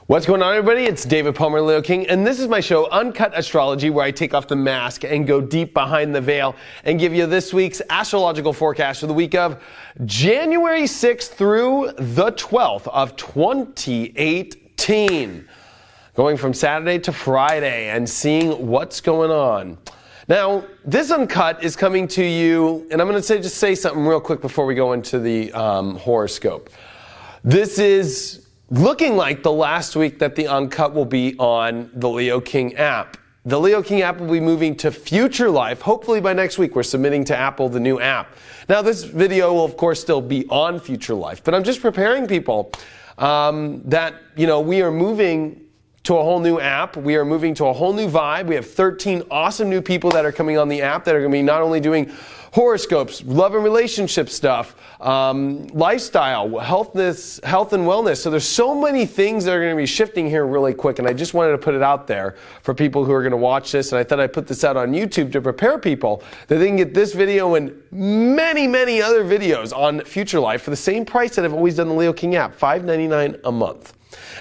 What's going on, everybody? It's David Palmer, Leo King, and this is my show, Uncut Astrology, where I take off the mask and go deep behind the veil and give you this week's astrological forecast for the week of January 6th through the 12th of 2018. Going from Saturday to Friday and seeing what's going on. Now, this Uncut is coming to you, and I'm going to just say something real quick before we go into the horoscope. This is looking like the last week that the Uncut will be on the Leo King app. The Leo King app will be moving to Future Life. Hopefully by next week, we're submitting to Apple the new app. Now, this video will, of course, still be on Future Life, but I'm just preparing people that, we are moving to a whole new app. We are moving to a whole new vibe. We have 13 awesome new people that are coming on the app that are going to be not only doing horoscopes, love and relationship stuff, lifestyle, health and wellness. So there's so many things that are going to be shifting here really quick, and I just wanted to put it out there for people who are going to watch this, and I thought I'd put this out on YouTube to prepare people that they can get this video and many, many other videos on Future Life for the same price that I've always done the Leo King app, $5.99 a month.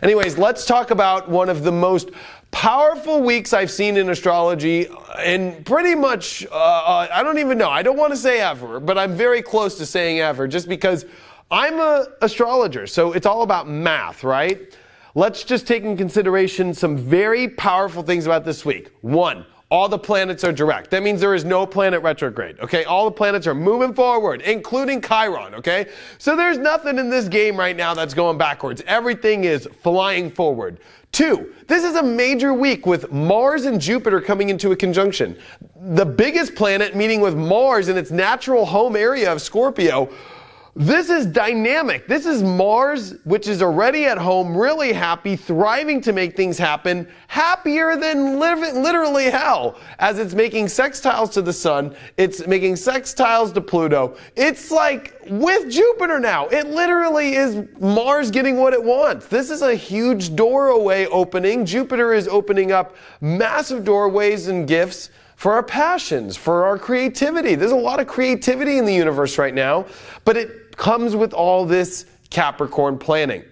Anyways, let's talk about one of the most powerful weeks I've seen in astrology, and pretty much, I don't even know. I don't want to say ever, but I'm very close to saying ever, just because I'm an astrologer, so it's all about math, right? Let's just take in consideration some very powerful things about this week. One, all the planets are direct. That means there is no planet retrograde, okay? All the planets are moving forward, including Chiron, okay? So there's nothing in this game right now that's going backwards. Everything is flying forward. Two, this is a major week with Mars and Jupiter coming into a conjunction. The biggest planet meeting with Mars in its natural home area of Scorpio. This is dynamic. This is Mars, which is already at home, really happy, thriving to make things happen, happier than literally hell, as it's making sextiles to the Sun, it's making sextiles to Pluto. It's like with Jupiter now. It literally is Mars getting what it wants. This is a huge doorway opening. Jupiter is opening up massive doorways and gifts for our passions, for our creativity. There's a lot of creativity in the universe right now, but it comes with all this Capricorn planning.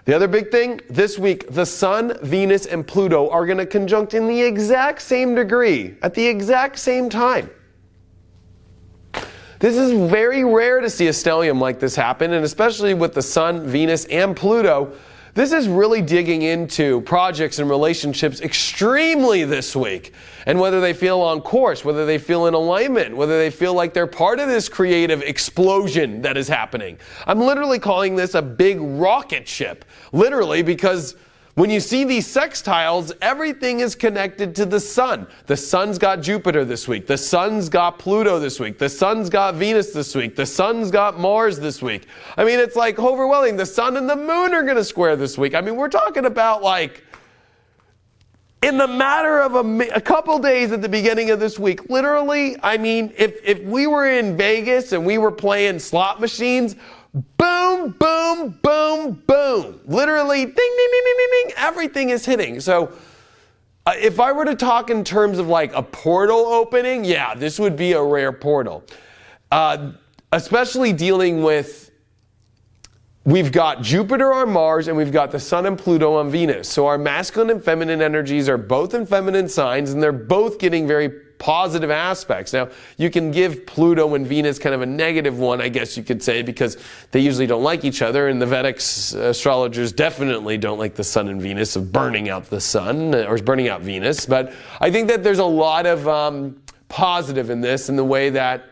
The other big thing, this week, the Sun, Venus, and Pluto are going to conjunct in the exact same degree, at the exact same time. This is very rare to see a stellium like this happen, and especially with the Sun, Venus, and Pluto, this is really digging into projects and relationships extremely this week. And whether they feel on course, whether they feel in alignment, whether they feel like they're part of this creative explosion that is happening. I'm literally calling this a big rocket ship. Literally, because when you see these sextiles, everything is connected to the Sun. The Sun's got Jupiter this week. The Sun's got Pluto this week. The Sun's got Venus this week. The Sun's got Mars this week. I mean, it's like overwhelming. The Sun and the Moon are going to square this week. I mean, we're talking about like, in the matter of a couple days at the beginning of this week, literally, I mean, if we were in Vegas and we were playing slot machines, boom, boom, boom, boom. Literally, ding, ding, ding, ding, ding, ding. Everything is hitting. So if I were to talk in terms of like a portal opening, yeah, this would be a rare portal. Especially dealing with, we've got Jupiter on Mars and we've got the Sun and Pluto on Venus. So our masculine and feminine energies are both in feminine signs, and they're both getting very positive aspects. Now, you can give Pluto and Venus kind of a negative one, I guess you could say, because they usually don't like each other, and the Vedic astrologers definitely don't like the Sun and Venus of burning out the Sun, or burning out Venus. But I think that there's a lot of positive in this, in the way that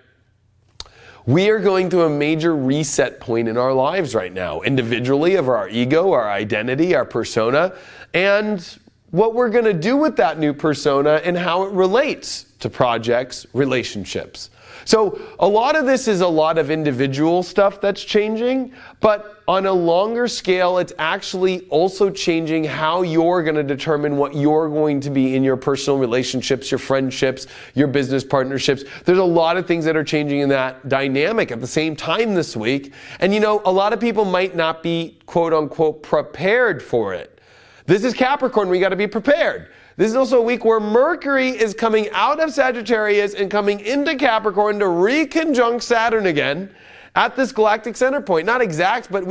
we are going through a major reset point in our lives right now, individually, of our ego, our identity, our persona, and what we're going to do with that new persona and how it relates to projects, relationships. So a lot of this is a lot of individual stuff that's changing, but on a longer scale, it's actually also changing how you're going to determine what you're going to be in your personal relationships, your friendships, your business partnerships. There's a lot of things that are changing in that dynamic at the same time this week. And a lot of people might not be, quote unquote, prepared for it. This is Capricorn, we got to be prepared. This is also a week where Mercury is coming out of Sagittarius and coming into Capricorn to reconjunct Saturn again. at this galactic center point. Not exact, but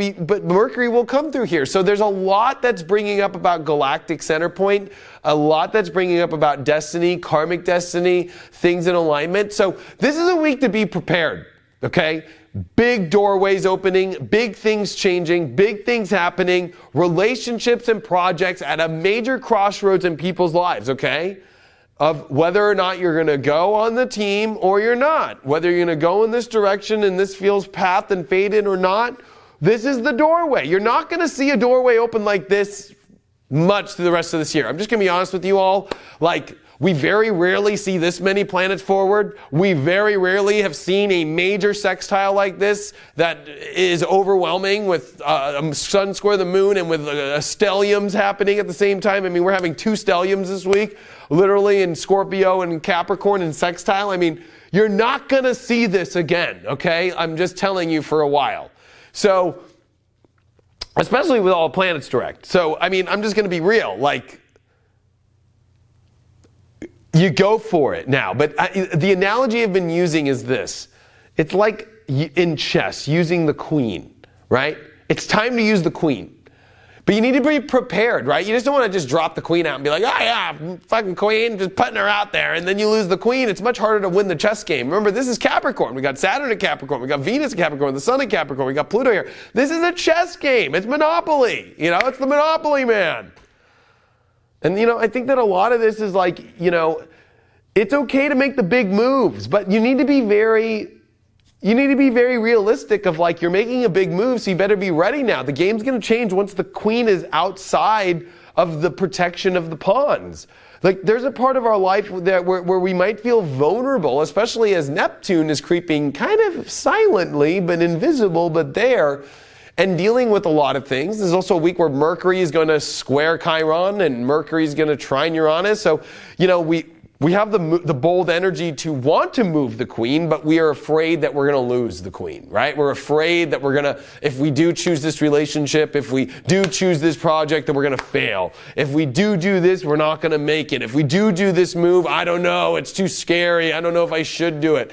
Mercury will come through here. So there's a lot that's bringing up about galactic center point, a lot that's bringing up about destiny, karmic destiny, things in alignment. So this is a week to be prepared, okay? Big doorways opening, big things changing, big things happening, relationships and projects at a major crossroads in people's lives, okay? Of whether or not you're going to go on the team or you're not. Whether you're going to go in this direction and this feels path and faded or not. This is the doorway. You're not going to see a doorway open like this much through the rest of this year. I'm just going to be honest with you all. Like, we very rarely see this many planets forward. We very rarely have seen a major sextile like this that is overwhelming with sun square the moon and with stelliums happening at the same time. I mean, we're having 2 stelliums this week, literally in Scorpio and Capricorn and sextile. I mean, you're not going to see this again, okay? I'm just telling you for a while. So, especially with all planets direct. So, I mean, I'm just going to be real. Like, you go for it now. But the analogy I've been using is this. It's like in chess, using the queen, right? It's time to use the queen. But you need to be prepared, right? You just don't want to just drop the queen out and be like, oh yeah, fucking queen, just putting her out there. And then you lose the queen. It's much harder to win the chess game. Remember, this is Capricorn. We got Saturn in Capricorn. We got Venus in Capricorn. The Sun in Capricorn. We got Pluto here. This is a chess game. It's Monopoly. You know, it's the Monopoly man. And, you know, I think that a lot of this is like, you know, it's okay to make the big moves, but you need to be very realistic of like, you're making a big move, so you better be ready now. The game's going to change once the queen is outside of the protection of the pawns. Like, there's a part of our life that where we might feel vulnerable, especially as Neptune is creeping kind of silently, but invisible, but there. And dealing with a lot of things. There's also a week where Mercury is going to square Chiron and Mercury is going to trine Uranus. So, you know, we have the bold energy to want to move the queen, but we are afraid that we're going to lose the queen, right? We're afraid that we're going to, if we do choose this relationship, if we do choose this project, that we're going to fail. If we do this, we're not going to make it. If we do this move, I don't know, it's too scary. I don't know if I should do it.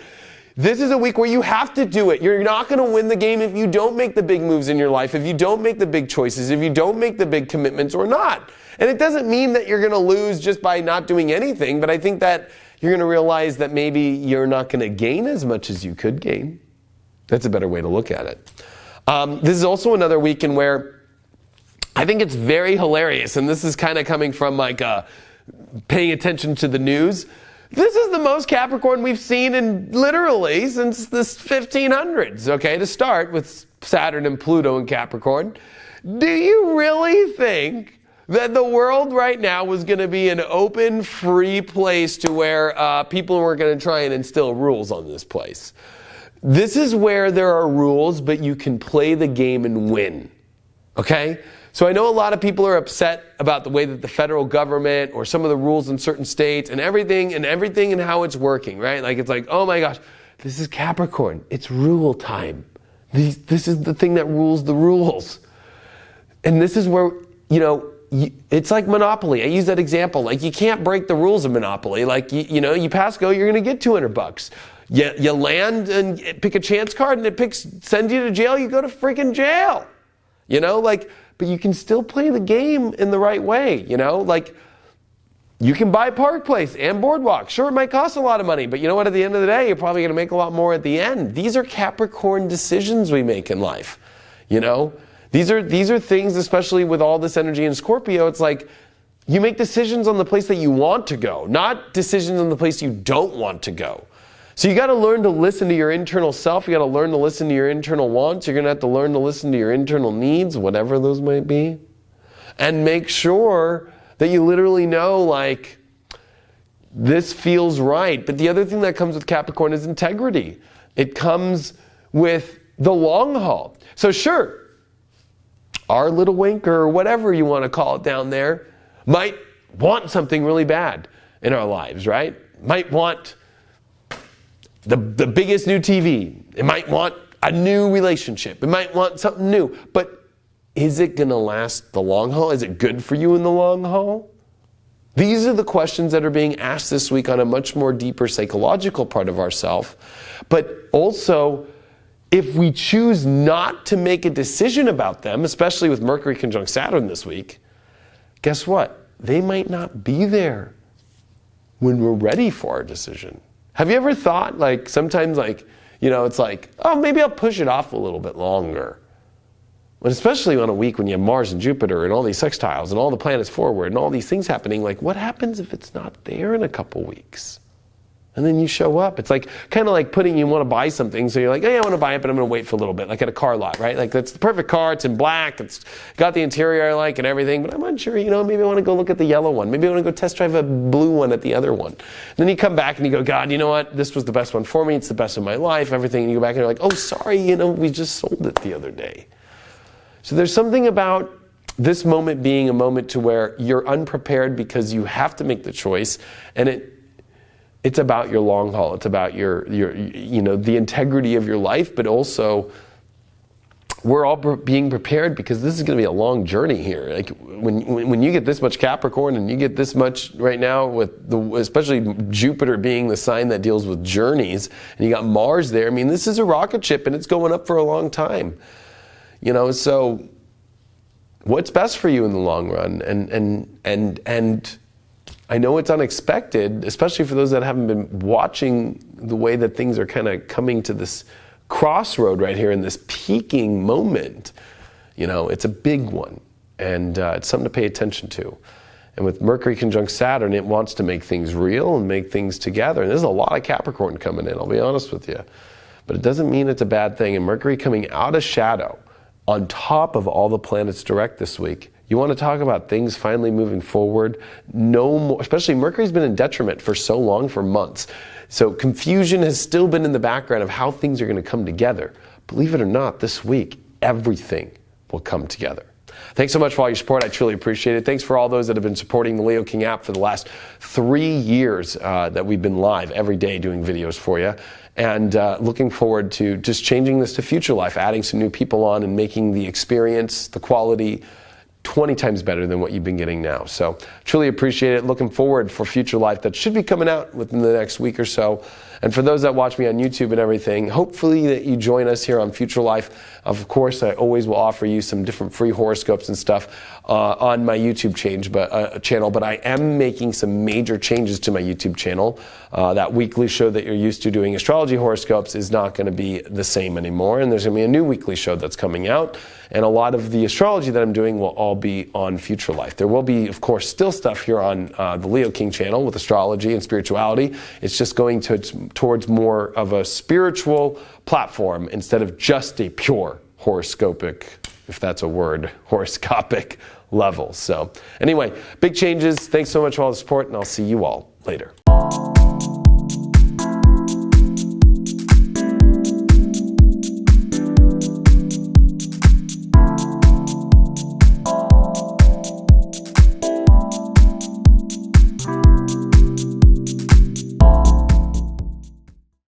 This is a week where you have to do it. You're not going to win the game if you don't make the big moves in your life, if you don't make the big choices, if you don't make the big commitments or not. And it doesn't mean that you're going to lose just by not doing anything, but I think that you're going to realize that maybe you're not going to gain as much as you could gain. That's a better way to look at it. This is also another week in where I think it's very hilarious, and this is kind of coming from like paying attention to the news. This is the most Capricorn we've seen in literally since the 1500s, okay, to start with Saturn and Pluto in Capricorn. Do you really think that the world right now was going to be an open, free place to where people were going to try and instill rules on this place? This is where there are rules, but you can play the game and win, okay? So I know a lot of people are upset about the way that the federal government or some of the rules in certain states and everything and how it's working, right? Like, it's like, oh my gosh, this is Capricorn. It's rule time. This is the thing that rules the rules. And this is where, you know, it's like Monopoly. I use that example. Like, you can't break the rules of Monopoly. Like, you pass go, you're going to get $200. You land and pick a chance card and it sends you to jail, you go to freaking jail. You know, like, but you can still play the game in the right way, you know? Like, you can buy Park Place and Boardwalk. Sure, it might cost a lot of money, but you know what? At the end of the day, you're probably going to make a lot more at the end. These are Capricorn decisions we make in life, you know? These are things, especially with all this energy in Scorpio, it's like you make decisions on the place that you want to go, not decisions on the place you don't want to go. So you got to learn to listen to your internal self. You got to learn to listen to your internal wants. You're going to have to learn to listen to your internal needs, whatever those might be. And make sure that you literally know, like, this feels right. But the other thing that comes with Capricorn is integrity. It comes with the long haul. So sure, our little winker, or whatever you want to call it down there, might want something really bad in our lives, right? Might want the biggest new TV. It might want a new relationship. It might want something new. But is it going to last the long haul? Is it good for you in the long haul? These are the questions that are being asked this week on a much more deeper psychological part of ourself. But also, if we choose not to make a decision about them, especially with Mercury conjunct Saturn this week, guess what? They might not be there when we're ready for our decision. Have you ever thought, like, sometimes, like, you know, it's like, oh, maybe I'll push it off a little bit longer. But especially on a week when you have Mars and Jupiter and all these sextiles and all the planets forward and all these things happening, like, what happens if it's not there in a couple weeks? And then you show up. It's like kind of like you want to buy something, so you're like, hey, I want to buy it, but I'm going to wait for a little bit, like at a car lot, right? Like, that's the perfect car. It's in black. It's got the interior I like and everything, but I'm unsure, you know, maybe I want to go look at the yellow one. Maybe I want to go test drive a blue one at the other one. And then you come back and you go, God, you know what? This was the best one for me. It's the best of my life, everything. And you go back and you're like, oh, sorry, you know, we just sold it the other day. So there's something about this moment being a moment to where you're unprepared because you have to make the choice, and it's about your long haul. It's about your you know, the integrity of your life, but also we're all being prepared because this is going to be a long journey here. Like when you get this much Capricorn and you get this much right now with especially Jupiter being the sign that deals with journeys, and you got Mars there. I mean, this is a rocket ship and it's going up for a long time. You know, so what's best for you in the long run? And I know it's unexpected, especially for those that haven't been watching the way that things are kind of coming to this crossroad right here in this peaking moment. You know, it's a big one, and it's something to pay attention to. And with Mercury conjunct Saturn, it wants to make things real and make things together. And there's a lot of Capricorn coming in, I'll be honest with you. But it doesn't mean it's a bad thing. And Mercury coming out of shadow, on top of all the planets direct this week, you want to talk about things finally moving forward. No more, especially Mercury's been in detriment for so long, for months. So confusion has still been in the background of how things are going to come together. Believe it or not, this week, everything will come together. Thanks so much for all your support. I truly appreciate it. Thanks for all those that have been supporting the Leo King app for the last 3 years that we've been live every day doing videos for you. And looking forward to just changing this to Future Life, adding some new people on and making the experience, the quality, 20 times better than what you've been getting now. So truly appreciate it. Looking forward for Future Life that should be coming out within the next week or so. And for those that watch me on YouTube and everything, hopefully that you join us here on Future Life. Of course, I always will offer you some different free horoscopes and stuff on my YouTube channel, but I am making some major changes to my YouTube channel. That weekly show that you're used to doing astrology horoscopes is not going to be the same anymore, and there's going to be a new weekly show that's coming out, and a lot of the astrology that I'm doing will all be on Future Life. There will be, of course, still stuff here on the Leo King channel with astrology and spirituality. It's just going towards more of a spiritual platform instead of just a pure horoscopic, if that's a word, horoscopic level. So anyway, big changes. Thanks so much for all the support, and I'll see you all later.